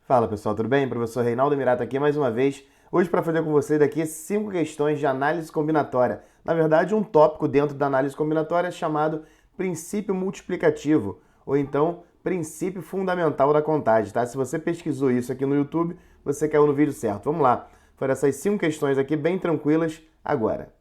Fala pessoal, tudo bem? Professor Reinaldo Mirato aqui mais uma vez. Hoje para fazer com vocês aqui 5 questões de análise combinatória. Na verdade, um tópico dentro da análise combinatória chamado princípio multiplicativo, ou então princípio fundamental da contagem, tá? Se você pesquisou isso aqui no YouTube, você caiu no vídeo certo. Vamos lá, foram essas 5 questões aqui bem tranquilas agora.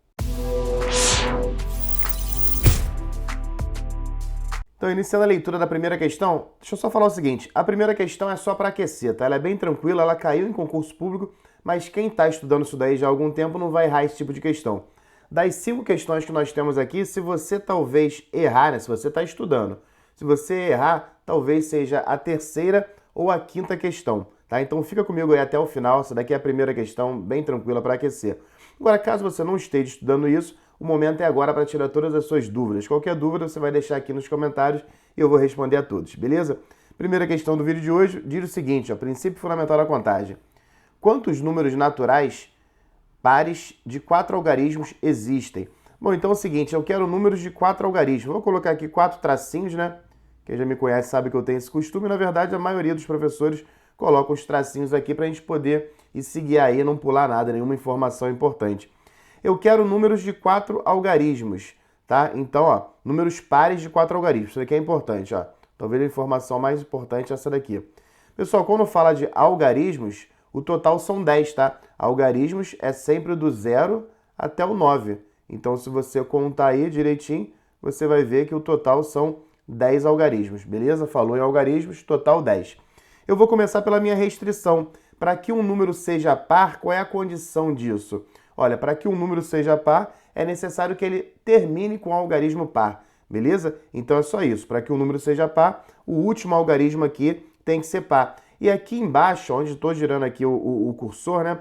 Então, iniciando a leitura da primeira questão, deixa eu só falar o seguinte, a primeira questão é só para aquecer, tá? Ela é bem tranquila, ela caiu em concurso público, mas quem está estudando isso daí já há algum tempo não vai errar esse tipo de questão. Das 5 questões que nós temos aqui, se você talvez errar, né? Se você está estudando, se você errar, talvez seja a terceira ou a quinta questão, tá? Então fica comigo aí até o final, essa daqui é a primeira questão, bem tranquila para aquecer. Agora, caso você não esteja estudando isso, o momento é agora para tirar todas as suas dúvidas. Qualquer dúvida você vai deixar aqui nos comentários e eu vou responder a todos, beleza? Primeira questão do vídeo de hoje diz o seguinte, ó, princípio fundamental da contagem. Quantos números naturais pares de 4 algarismos existem? Bom, então é o seguinte, eu quero números de 4 algarismos. Vou colocar aqui 4 tracinhos, né? Quem já me conhece sabe que eu tenho esse costume. Na verdade, a maioria dos professores coloca os tracinhos aqui para a gente poder ir seguir aí, não pular nada, nenhuma informação importante. Eu quero números de 4 algarismos, tá? Então, ó, números pares de 4 algarismos. Isso aqui é importante, ó. Talvez a informação mais importante é essa daqui. Pessoal, quando fala de algarismos, o total são 10, tá? Algarismos é sempre do 0 até o 9. Então, se você contar aí direitinho, você vai ver que o total são 10 algarismos, beleza? Falou em algarismos, total 10. Eu vou começar pela minha restrição. Para que um número seja par, qual é a condição disso? Olha, para que um número seja par, é necessário que ele termine com um algarismo par, beleza? Então é só isso. Para que um número seja par, o último algarismo aqui tem que ser par. E aqui embaixo, onde estou girando aqui o cursor, né?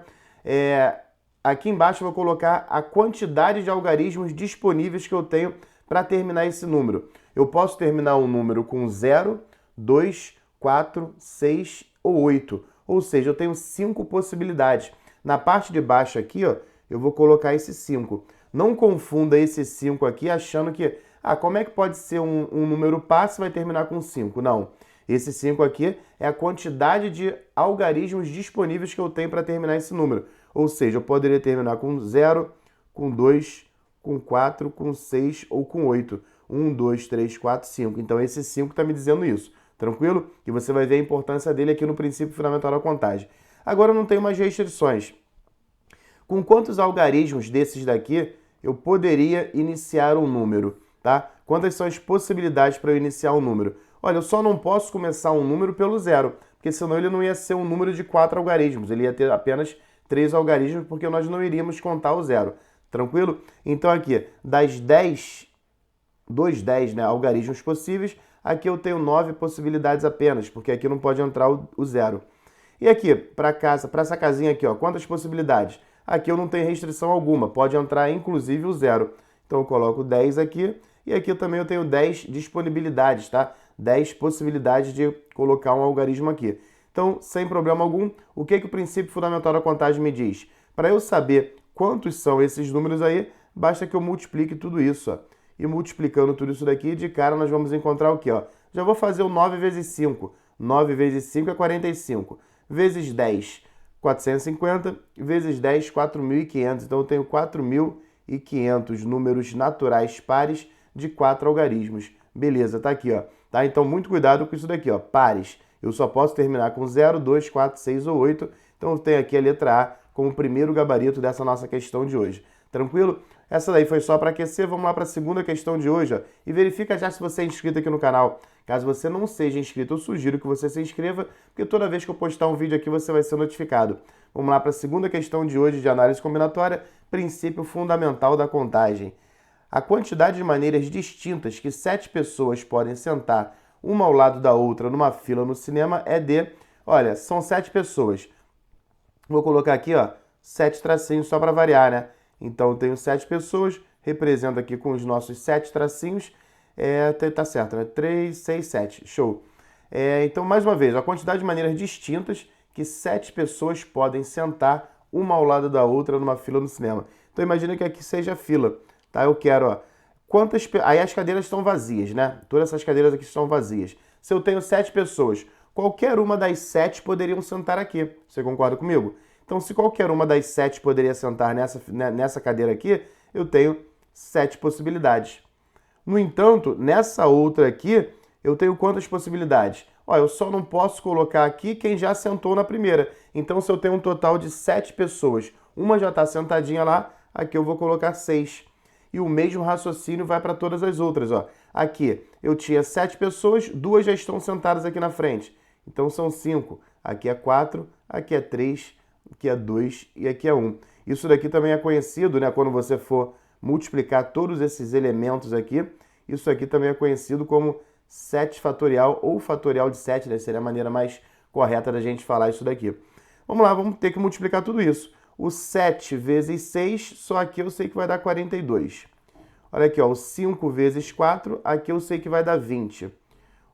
Aqui embaixo eu vou colocar a quantidade de algarismos disponíveis que eu tenho para terminar esse número. Eu posso terminar um número com 0, 2, 4, 6 ou 8. Ou seja, eu tenho 5 possibilidades. Na parte de baixo aqui, ó, eu vou colocar esse 5. Não confunda esse 5 aqui achando que, como é que pode ser um número par se vai terminar com 5? Não. Esse 5 aqui é a quantidade de algarismos disponíveis que eu tenho para terminar esse número. Ou seja, eu poderia terminar com 0, com 2, com 4, com 6 ou com 8. 1, 2, 3, 4, 5. Então esse 5 está me dizendo isso. Tranquilo? E você vai ver a importância dele aqui no princípio fundamental da contagem. Agora eu não tenho mais restrições. Com quantos algarismos desses daqui eu poderia iniciar um número, tá? Quantas são as possibilidades para eu iniciar um número? Olha, eu só não posso começar um número pelo 0, porque senão ele não ia ser um número de 4 algarismos, ele ia ter apenas 3 algarismos, porque nós não iríamos contar o 0. Tranquilo? Então aqui, dos 10, né, algarismos possíveis, aqui eu tenho 9 possibilidades apenas, porque aqui não pode entrar o 0. E aqui, para essa casinha aqui, ó, quantas possibilidades? Aqui eu não tenho restrição alguma, pode entrar inclusive o 0. Então eu coloco 10 aqui, e aqui também eu tenho 10 disponibilidades, tá? 10 possibilidades de colocar um algarismo aqui. Então, sem problema algum, o que o princípio fundamental da contagem me diz? Para eu saber quantos são esses números aí, basta que eu multiplique tudo isso, ó. E multiplicando tudo isso daqui, de cara nós vamos encontrar o quê, ó? Já vou fazer o 9 vezes 5. 9 vezes 5 é 45. Vezes 10, 450. Vezes 10, 4.500. Então eu tenho 4.500 números naturais pares de 4 algarismos. Beleza, tá aqui, ó. Tá? Então muito cuidado com isso daqui, ó. Pares. Eu só posso terminar com 0, 2, 4, 6 ou 8. Então eu tenho aqui a letra A como o primeiro gabarito dessa nossa questão de hoje. Tranquilo? Essa daí foi só para aquecer. Vamos lá para a segunda questão de hoje, ó. E verifica já se você é inscrito aqui no canal. Caso você não seja inscrito, eu sugiro que você se inscreva, porque toda vez que eu postar um vídeo aqui, você vai ser notificado. Vamos lá para a segunda questão de hoje de análise combinatória, princípio fundamental da contagem. A quantidade de maneiras distintas que 7 pessoas podem sentar uma ao lado da outra numa fila no cinema é de... Olha, são 7 pessoas. Vou colocar aqui, ó, 7 tracinhos só para variar, né? Então, eu tenho 7 pessoas, represento aqui com os nossos 7 tracinhos, tá certo, né? 3, 6, 7, show. Então, mais uma vez, a quantidade de maneiras distintas que 7 pessoas podem sentar uma ao lado da outra numa fila no cinema. Então, imagina que aqui seja a fila, tá? Eu quero, ó, aí as cadeiras estão vazias, né? Todas essas cadeiras aqui estão vazias. Se eu tenho 7 pessoas, qualquer uma das 7 poderiam sentar aqui. Você concorda comigo? Então, se qualquer uma das 7 poderia sentar nessa cadeira aqui, eu tenho 7 possibilidades. No entanto, nessa outra aqui, eu tenho quantas possibilidades? Ó, eu só não posso colocar aqui quem já sentou na primeira. Então, se eu tenho um total de 7 pessoas, uma já está sentadinha lá, aqui eu vou colocar 6. E o mesmo raciocínio vai para todas as outras. Ó. Aqui eu tinha 7 pessoas, 2 já estão sentadas aqui na frente. Então, são 5. Aqui é 4, aqui é 3, aqui é 2 e aqui é 1. Isso daqui também é conhecido, né? Quando você for multiplicar todos esses elementos aqui, isso aqui também é conhecido como 7 fatorial ou fatorial de 7, né? Seria a maneira mais correta da gente falar isso daqui. Vamos lá, vamos ter que multiplicar tudo isso. O 7 vezes 6, só aqui eu sei que vai dar 42. Olha aqui, ó, o 5 vezes 4, aqui eu sei que vai dar 20.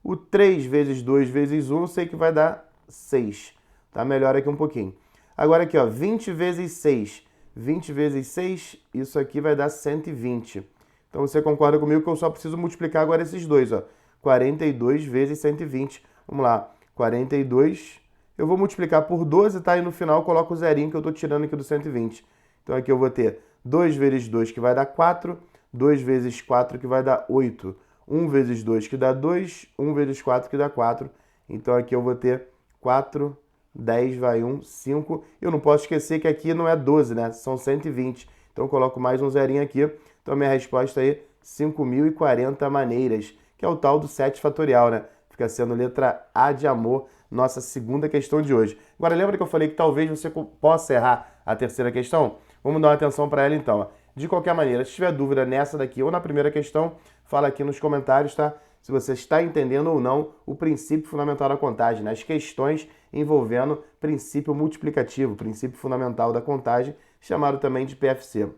O 3 vezes 2 vezes 1, eu sei que vai dar 6. Tá? Melhor aqui um pouquinho. Agora aqui, ó, 20 vezes 6. 20 vezes 6, isso aqui vai dar 120. Então você concorda comigo que eu só preciso multiplicar agora esses dois, ó. 42 vezes 120. Vamos lá, 42, eu vou multiplicar por 12, tá? E no final eu coloco o zerinho que eu estou tirando aqui do 120. Então aqui eu vou ter 2 vezes 2 que vai dar 4, 2 vezes 4 que vai dar 8, 1 vezes 2 que dá 2, 1 vezes 4 que dá 4. Então aqui eu vou ter 4, 10 vai 1, 5. Eu não posso esquecer que aqui não é 12, né? São 120. Então eu coloco mais um zerinho aqui. Então a minha resposta aí, 5.040 maneiras, que é o tal do 7 fatorial, né? Fica sendo letra A de amor, nossa segunda questão de hoje. Agora, lembra que eu falei que talvez você possa errar a terceira questão? Vamos dar uma atenção para ela então. De qualquer maneira, se tiver dúvida nessa daqui ou na primeira questão, fala aqui nos comentários, tá? Se você está entendendo ou não o princípio fundamental da contagem, né? As questões envolvendo princípio multiplicativo, princípio fundamental da contagem, chamado também de PFC.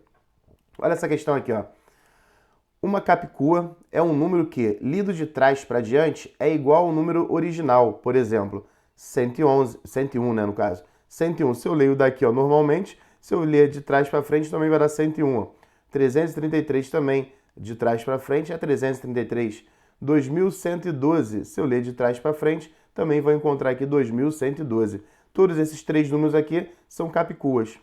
Olha essa questão aqui, ó. Uma capicua é um número que, lido de trás para diante, é igual ao número original. Por exemplo, 111, 101, né, no caso. 101, se eu leio daqui, ó, normalmente, se eu ler de trás para frente, também vai dar 101. Ó. 333 também, de trás para frente, é 333. 2112, se eu ler de trás para frente, também vou encontrar aqui 2112. Todos esses três números aqui são capicuas.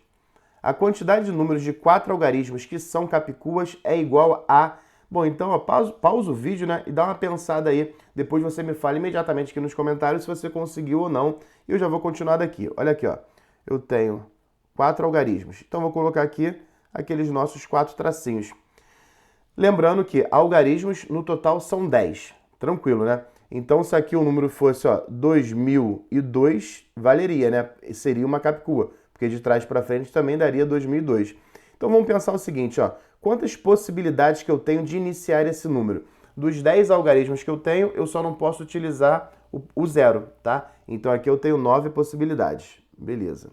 A quantidade de números de 4 algarismos que são capicuas é igual a... Bom, então, ó, pausa o vídeo, né, e dá uma pensada aí. Depois você me fala imediatamente aqui nos comentários se você conseguiu ou não. E eu já vou continuar daqui. Olha aqui, ó. Eu tenho 4 algarismos. Então, vou colocar aqui aqueles nossos 4 tracinhos. Lembrando que algarismos no total são 10. Tranquilo, né? Então, se aqui o número fosse, ó, 2002, valeria, né? Seria uma capicua, porque de trás para frente também daria 2002. Então, vamos pensar o seguinte, ó. Quantas possibilidades que eu tenho de iniciar esse número? Dos 10 algarismos que eu tenho, eu só não posso utilizar o zero, tá? Então, aqui eu tenho 9 possibilidades. Beleza.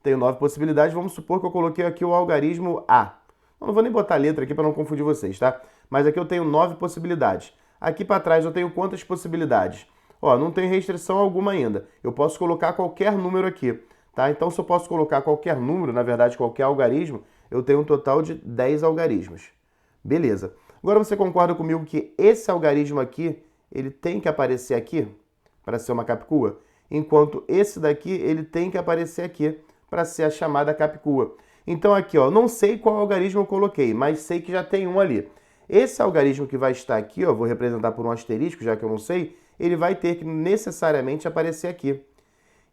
Tenho 9 possibilidades. Vamos supor que eu coloquei aqui o algarismo A. Eu não vou nem botar a letra aqui para não confundir vocês, tá? Mas aqui eu tenho 9 possibilidades. Aqui para trás eu tenho quantas possibilidades? Ó, não tem restrição alguma ainda. Eu posso colocar qualquer número aqui, tá? Então, se eu posso colocar qualquer número, na verdade, qualquer algarismo, eu tenho um total de 10 algarismos. Beleza. Agora você concorda comigo que esse algarismo aqui, ele tem que aparecer aqui para ser uma capicua? Enquanto esse daqui, ele tem que aparecer aqui para ser a chamada capicua. Então aqui, ó, não sei qual algarismo eu coloquei, mas sei que já tem um ali. Esse algarismo que vai estar aqui, ó, vou representar por um asterisco, já que eu não sei, ele vai ter que necessariamente aparecer aqui.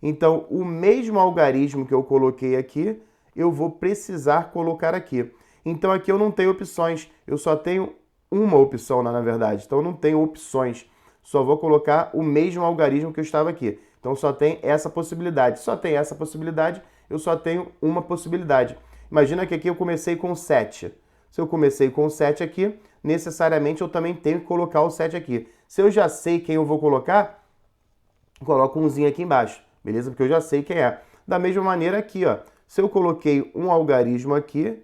Então, o mesmo algarismo que eu coloquei aqui, eu vou precisar colocar aqui. Então aqui eu não tenho opções, eu só tenho uma opção, na verdade. Então eu não tenho opções, só vou colocar o mesmo algarismo que eu estava aqui. Então só tem essa possibilidade. Só tem essa possibilidade, eu só tenho uma possibilidade. Imagina que aqui eu comecei com 7. Se eu comecei com 7 aqui, necessariamente eu também tenho que colocar o 7 aqui. Se eu já sei quem eu vou colocar, coloco umzinho aqui embaixo, beleza? Porque eu já sei quem é. Da mesma maneira aqui, ó. Se eu coloquei um algarismo aqui,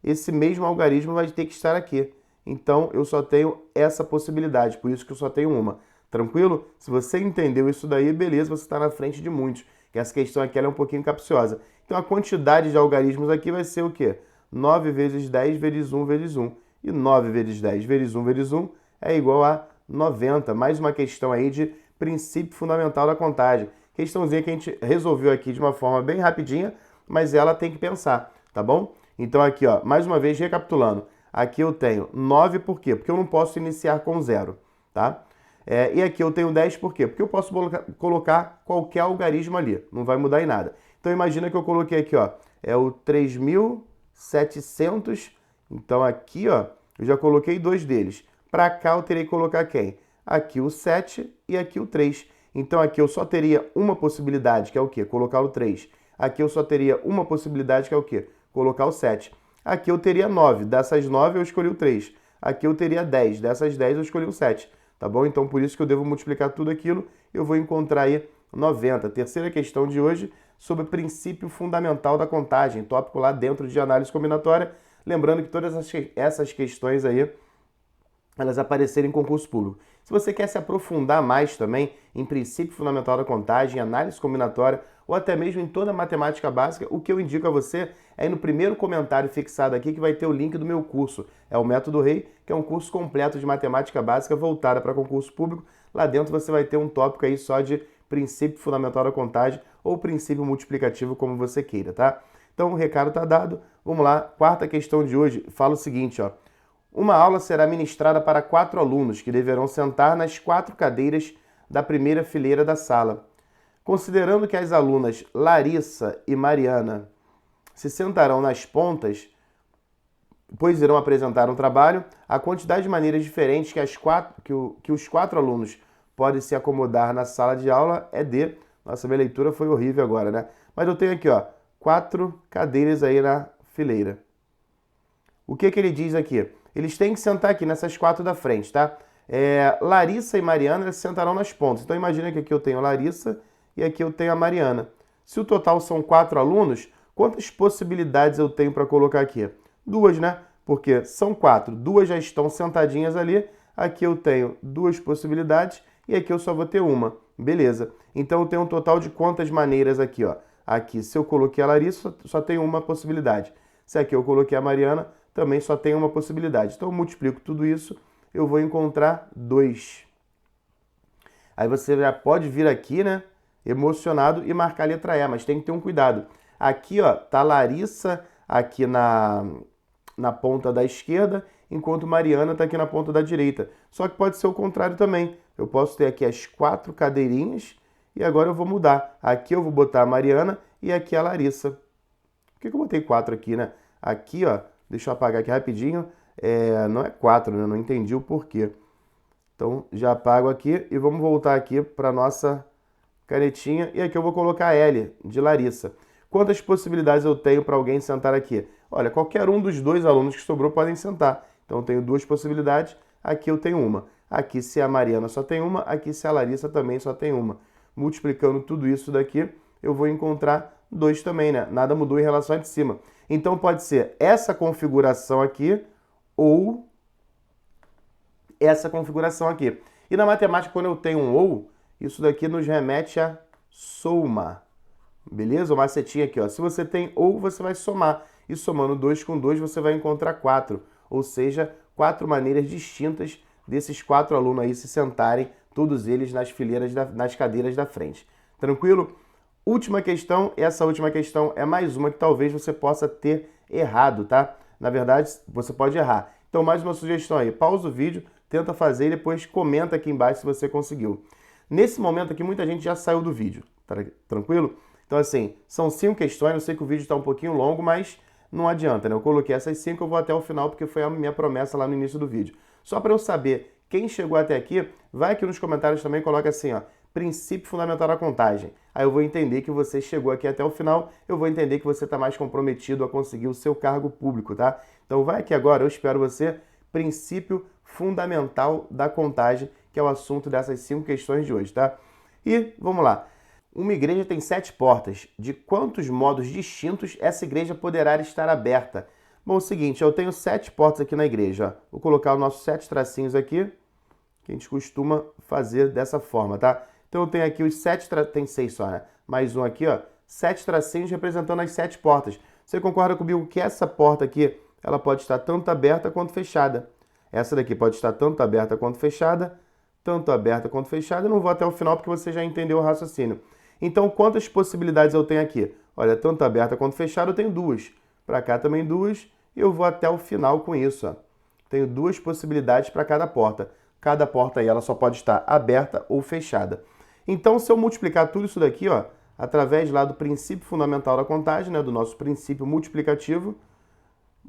esse mesmo algarismo vai ter que estar aqui. Então, eu só tenho essa possibilidade, por isso que eu só tenho uma. Tranquilo? Se você entendeu isso daí, beleza, você está na frente de muitos. Que essa questão aqui ela é um pouquinho capciosa. Então, a quantidade de algarismos aqui vai ser o quê? 9 vezes 10 vezes 1 vezes 1. E 9 vezes 10 vezes 1 vezes 1 é igual a 90. Mais uma questão aí de princípio fundamental da contagem. Questãozinha que a gente resolveu aqui de uma forma bem rapidinha, mas ela tem que pensar, tá bom? Então aqui, ó, mais uma vez recapitulando. Aqui eu tenho 9, por quê? Porque eu não posso iniciar com 0, tá? E aqui eu tenho 10, por quê? Porque eu posso colocar qualquer algarismo ali, não vai mudar em nada. Então imagina que eu coloquei aqui, ó, é o 3.700, então aqui, ó, eu já coloquei 2 deles. Para cá eu terei que colocar quem? Aqui o 7 e aqui o 3. Então aqui eu só teria uma possibilidade, que é o quê? Colocar o 3. Aqui eu só teria uma possibilidade, que é o quê? Colocar o 7. Aqui eu teria 9. Dessas 9 eu escolhi o 3. Aqui eu teria 10. Dessas 10 eu escolhi o 7. Tá bom? Então por isso que eu devo multiplicar tudo aquilo. Eu vou encontrar aí 90. Terceira questão de hoje sobre o princípio fundamental da contagem. Tópico lá dentro de análise combinatória. Lembrando que todas essas questões aí, elas aparecerem em concurso público. Se você quer se aprofundar mais também em princípio fundamental da contagem, análise combinatória ou até mesmo em toda a matemática básica, o que eu indico a você é ir no primeiro comentário fixado aqui que vai ter o link do meu curso. É o Método Rei, que é um curso completo de matemática básica voltada para concurso público. Lá dentro você vai ter um tópico aí só de princípio fundamental da contagem ou princípio multiplicativo, como você queira, tá? Então o recado está dado. Vamos lá, quarta questão de hoje fala o seguinte, ó. Uma aula será ministrada para 4 alunos que deverão sentar nas 4 cadeiras da primeira fileira da sala. Considerando que as alunas Larissa e Mariana se sentarão nas pontas, pois irão apresentar um trabalho, a quantidade de maneiras diferentes que os 4 alunos podem se acomodar na sala de aula é de... Nossa, minha leitura foi horrível agora, né? Mas eu tenho aqui, ó, 4 cadeiras aí na fileira. O que ele diz aqui? Eles têm que sentar aqui nessas 4 da frente, tá? Larissa e Mariana se sentarão nas pontas. Então imagina que aqui eu tenho a Larissa e aqui eu tenho a Mariana. Se o total são 4 alunos, quantas possibilidades eu tenho para colocar aqui? 2, né? Porque são 4. 2 já estão sentadinhas ali. Aqui eu tenho 2 possibilidades e aqui eu só vou ter uma. Beleza. Então eu tenho um total de quantas maneiras aqui, ó? Aqui, se eu coloquei a Larissa, só tem uma possibilidade. Se aqui eu coloquei a Mariana, também só tem uma possibilidade. Então eu multiplico tudo isso, eu vou encontrar 2. Aí você já pode vir aqui, né, emocionado e marcar a letra E, mas tem que ter um cuidado. Aqui, ó, tá Larissa aqui na ponta da esquerda, enquanto Mariana tá aqui na ponta da direita. Só que pode ser o contrário também. Eu posso ter aqui as 4 cadeirinhas e agora eu vou mudar. Aqui eu vou botar a Mariana e aqui a Larissa. Por que eu botei 4 aqui, né? Aqui, ó, deixa eu apagar aqui rapidinho. Não é 4, né? Não entendi o porquê. Então, já apago aqui e vamos voltar aqui para nossa canetinha. E aqui eu vou colocar L, de Larissa. Quantas possibilidades eu tenho para alguém sentar aqui? Olha, qualquer um dos 2 alunos que sobrou podem sentar. Então, eu tenho 2 possibilidades. Aqui eu tenho uma. Aqui, se a Mariana só tem uma. Aqui, se a Larissa também só tem uma. Multiplicando tudo isso daqui, eu vou encontrar 2 também, né? Nada mudou em relação a de cima. Então, pode ser essa configuração aqui ou essa configuração aqui. E na matemática, quando eu tenho um ou, isso daqui nos remete a soma. Beleza? O macetinho aqui, ó. Se você tem ou, você vai somar. E somando 2 com 2, você vai encontrar 4. Ou seja, 4 maneiras distintas desses 4 alunos aí se sentarem, todos eles nas fileiras, nas cadeiras da frente. Tranquilo? Última questão, essa última questão é mais uma que talvez você possa ter errado, tá? Na verdade, você pode errar. Então, mais uma sugestão aí. Pausa o vídeo, tenta fazer e depois comenta aqui embaixo se você conseguiu. Nesse momento aqui, muita gente já saiu do vídeo, tá tranquilo? Então, assim, são 5 questões. Eu sei que o vídeo está um pouquinho longo, mas não adianta, né? Eu coloquei essas 5, eu vou até o final porque foi a minha promessa lá no início do vídeo. Só para eu saber quem chegou até aqui, vai aqui nos comentários também e coloca assim, ó, princípio fundamental da contagem. Aí eu vou entender que você chegou aqui até o final, eu vou entender que você está mais comprometido a conseguir o seu cargo público, tá? Então vai aqui agora, eu espero você, princípio fundamental da contagem, que é o assunto dessas 5 questões de hoje, tá? E vamos lá. Uma igreja tem 7 portas. De quantos modos distintos essa igreja poderá estar aberta? Bom, é o seguinte, eu tenho 7 portas aqui na igreja. Ó. Vou colocar os nossos 7 tracinhos aqui, que a gente costuma fazer dessa forma, tá? Então eu tenho aqui os 7 tem 6 só, né? Mais um aqui, ó, 7 tracinhos representando as 7 portas. Você concorda comigo que essa porta aqui, ela pode estar tanto aberta quanto fechada? Essa daqui pode estar tanto aberta quanto fechada, tanto aberta quanto fechada. Eu não vou até o final porque você já entendeu o raciocínio. Então, quantas possibilidades eu tenho aqui? Olha, tanto aberta quanto fechada eu tenho duas. Para cá também duas. E eu vou até o final com isso. Ó. Tenho duas possibilidades para cada porta. Cada porta aí ela só pode estar aberta ou fechada. Então, se eu multiplicar tudo isso daqui, ó, através lá do princípio fundamental da contagem, né, do nosso princípio multiplicativo,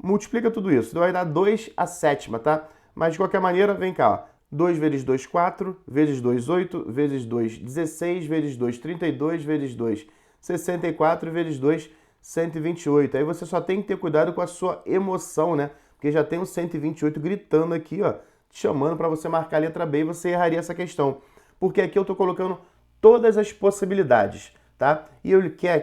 multiplica tudo isso. Vai dar 2 a sétima, tá? Mas, de qualquer maneira, vem cá, ó. 2 vezes 2, 4, vezes 2, 8, vezes 2, 16, vezes 2, 32, vezes 2, 64, vezes 2, 128. Aí você só tem que ter cuidado com a sua emoção, né? Porque já tem o 128 gritando aqui, ó, te chamando para você marcar a letra B e você erraria essa questão. Porque aqui eu estou colocando todas as possibilidades, tá? E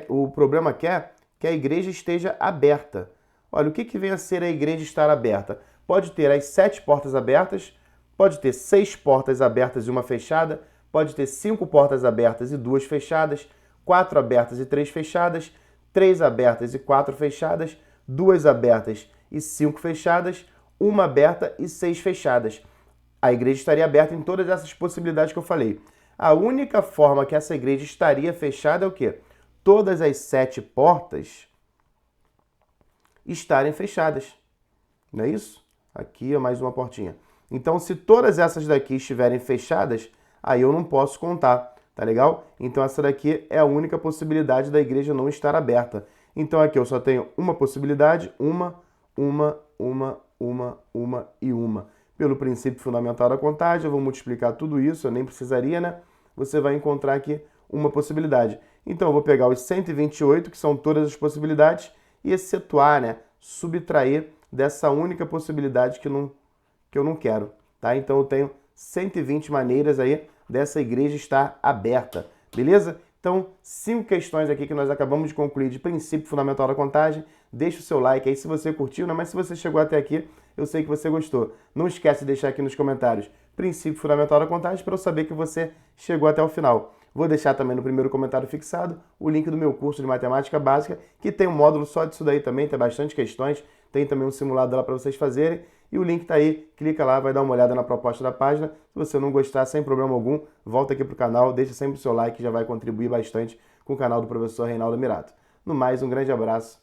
o problema quer que a igreja esteja aberta. Olha, o que vem a ser a igreja estar aberta? Pode ter as 7 portas abertas, pode ter 6 portas abertas e uma fechada, pode ter 5 portas abertas e 2 fechadas, 4 abertas e 3 fechadas, 3 abertas e 4 fechadas, 2 abertas e 5 fechadas, 1 aberta e 6 fechadas. A igreja estaria aberta em todas essas possibilidades que eu falei. A única forma que essa igreja estaria fechada é o quê? Todas as 7 portas estarem fechadas. Não é isso? Aqui é mais uma portinha. Então, se todas essas daqui estiverem fechadas, aí eu não posso contar, tá legal? Então, essa daqui é a única possibilidade da igreja não estar aberta. Então, aqui eu só tenho uma possibilidade, uma e uma. Pelo princípio fundamental da contagem, eu vou multiplicar tudo isso, eu nem precisaria, né? Você vai encontrar aqui uma possibilidade. Então, eu vou pegar os 128, que são todas as possibilidades, e excetuar, né? Subtrair dessa única possibilidade que eu não quero, tá? Então, eu tenho 120 maneiras aí dessa igreja estar aberta, beleza? Então, 5 questões aqui que nós acabamos de concluir de princípio fundamental da contagem. Deixa o seu like aí se você curtiu, né? Mas se você chegou até aqui, eu sei que você gostou. Não esquece de deixar aqui nos comentários princípio fundamental da contagem para eu saber que você chegou até o final. Vou deixar também no primeiro comentário fixado o link do meu curso de matemática básica, que tem um módulo só disso daí também, tem bastante questões, tem também um simulado lá para vocês fazerem. E o link está aí, clica lá, vai dar uma olhada na proposta da página. Se você não gostar, sem problema algum, volta aqui para o canal, deixa sempre o seu like, que já vai contribuir bastante com o canal do professor Reinaldo Mirato. No mais, um grande abraço